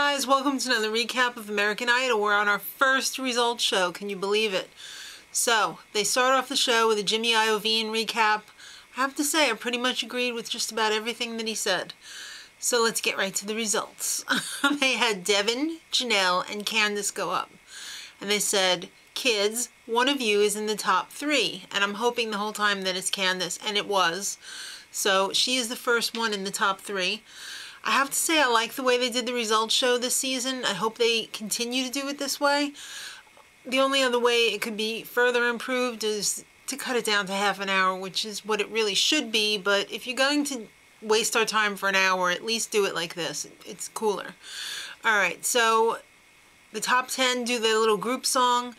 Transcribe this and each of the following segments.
guys, welcome to another recap of American Idol. We're on our first results show, can you believe it? So, they start off the show with a Jimmy Iovine recap. I have to say, I pretty much agreed with just about everything that he said. So let's get right to the results. They had Devin, Janelle, and Candace go up. And they said, kids, one of you is in the top 3. And I'm hoping the whole time that it's Candace, and it was. So she is the first one in the top 3. I have to say I like the way they did the results show this season. I hope they continue to do it this way. The only other way it could be further improved is to cut it down to half an hour, which is what it really should be. But if you're going to waste our time for an hour, at least do it like this. It's cooler. Alright, so the top 10 do their little group song,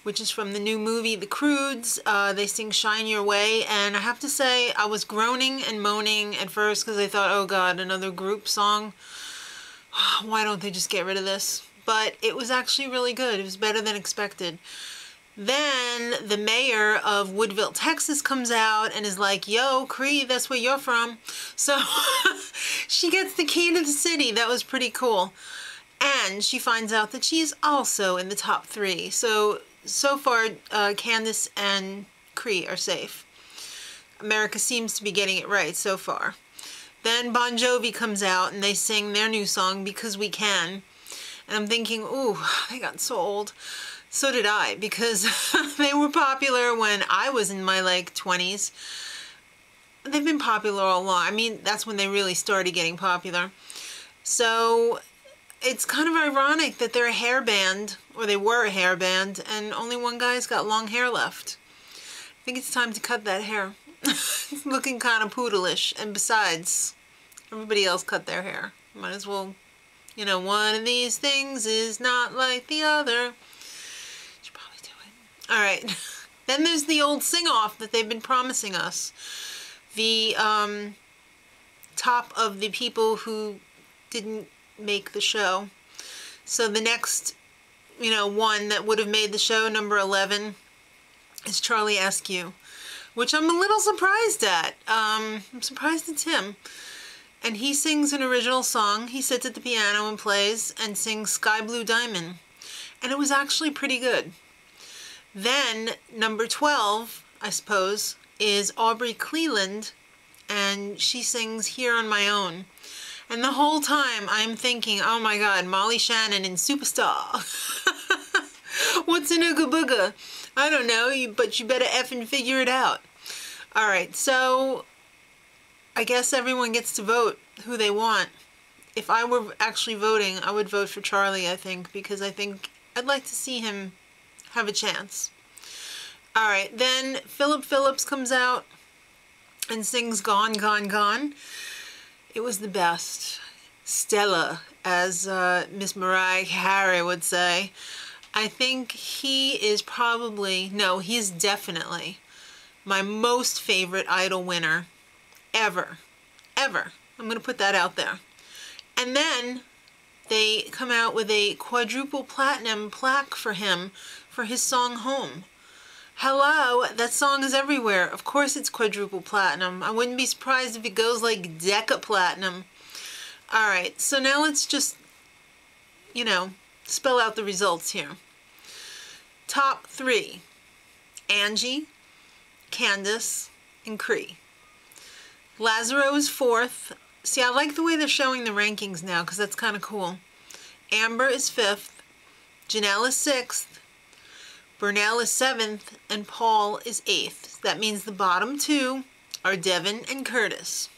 which is from the new movie, The Croods. They sing Shine Your Way, and I have to say, I was groaning and moaning at first because I thought, oh god, another group song. Why don't they just get rid of this? But it was actually really good. It was better than expected. Then the mayor of Woodville, Texas comes out and is like, yo, Cree, that's where you're from. So she gets the key to the city. That was pretty cool. And she finds out that she's also in the top 3. So far, Candace and Cree are safe. America seems to be getting it right so far. Then Bon Jovi comes out and they sing their new song, Because We Can. And I'm thinking, ooh, they got so old. So did I, because they were popular when I was in my, 20s. They've been popular all along. I mean, that's when they really started getting popular. So it's kind of ironic that they're a hair band, or they were a hair band, and only one guy's got long hair left. I think it's time to cut that hair. It's looking kind of poodleish, and besides, everybody else cut their hair. Might as well, you know, one of these things is not like the other. Should probably do it. Alright, then there's the old SingOff that they've been promising us. The top of the people who didn't make the show. So the next, one that would have made the show, number 11, is Charlie Askew, which I'm a little surprised at. I'm surprised it's him. And he sings an original song. He sits at the piano and plays and sings Sky Blue Diamond. And it was actually pretty good. Then, number 12, I suppose, is Aubrey Cleland, and she sings Here on My Own. And the whole time I'm thinking, oh my god, Molly Shannon in Superstar. What's an Ooga Booga? I don't know, but you better effing figure it out. Alright, so I guess everyone gets to vote who they want. If I were actually voting, I would vote for Charlie, I think, because I think I'd like to see him have a chance. Alright, then Philip Phillips comes out and sings Gone, Gone, Gone. It was the best. Stella, as Miss Mariah Carey would say. I think he is probably, no, he is definitely my most favorite Idol winner ever. Ever. I'm going to put that out there. And then they come out with a quadruple platinum plaque for him for his song Home. Hello, that song is everywhere. Of course it's quadruple platinum. I wouldn't be surprised if it goes like deca platinum. Alright, so now let's just, spell out the results here. Top 3. Angie, Candace, and Cree. Lazaro is 4th. See, I like the way they're showing the rankings now because that's kind of cool. Amber is 5th. Janelle is 6th. Burnell is 7th, and Paul is 8th. That means the bottom 2 are Devin and Curtis.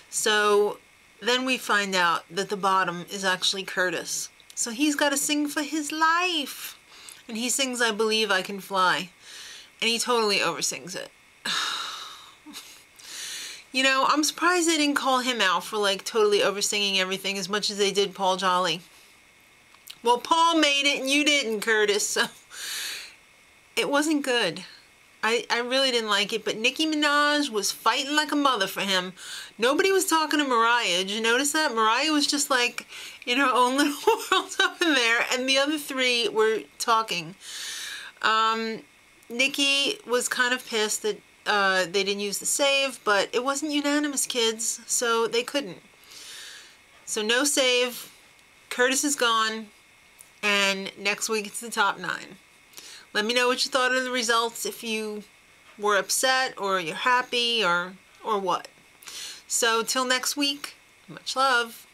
So then we find out that the bottom is actually Curtis. So he's got to sing for his life. And he sings I Believe I Can Fly. And he totally oversins it. I'm surprised they didn't call him out for totally oversinging everything as much as they did Paul Jolly. Well, Paul made it and you didn't, Curtis, so it wasn't good. I really didn't like it, but Nicki Minaj was fighting like a mother for him. Nobody was talking to Mariah. Did you notice that? Mariah was just in her own little world up in there, and the other 3 were talking. Nicki was kind of pissed that they didn't use the save, but it wasn't unanimous, kids, so they couldn't. So no save. Curtis is gone, and next week it's the top 9. Let me know what you thought of the results, if you were upset or you're happy or what. So till next week, much love.